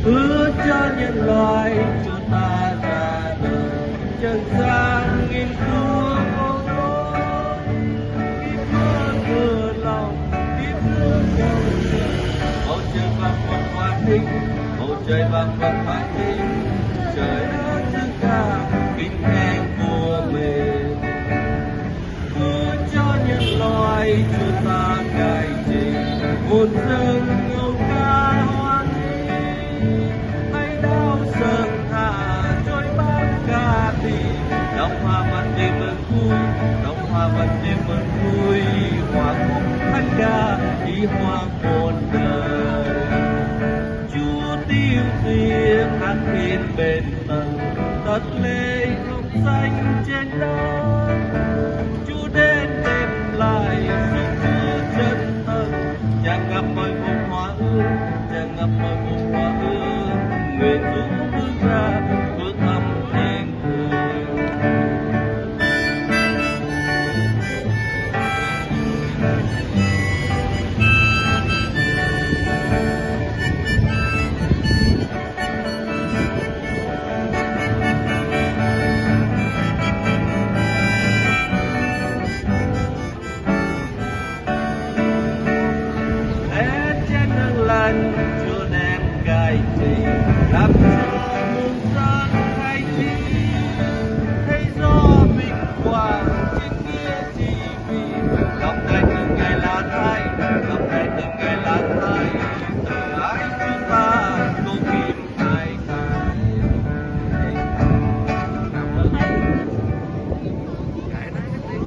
Hứa cho nhân loại cho ta ra đời trần gian nghìn thương vô lối, kiếp mơ vừa lòng kiếp mơ đâu bầu trời vàng vọt hoa thinh, bầu trời vàng vọt hoa thinh, trời đất nước ca kinh khen vua mình. Hứa cho nhân loại cho ta cải trình một dân ngâu ca hoa đông hoa văn đêm mừng vui, đông hoa văn đêm mừng vui, hoa khúc thanh ca đi hoa một đời. Chúa tiêu diệt hát bên bên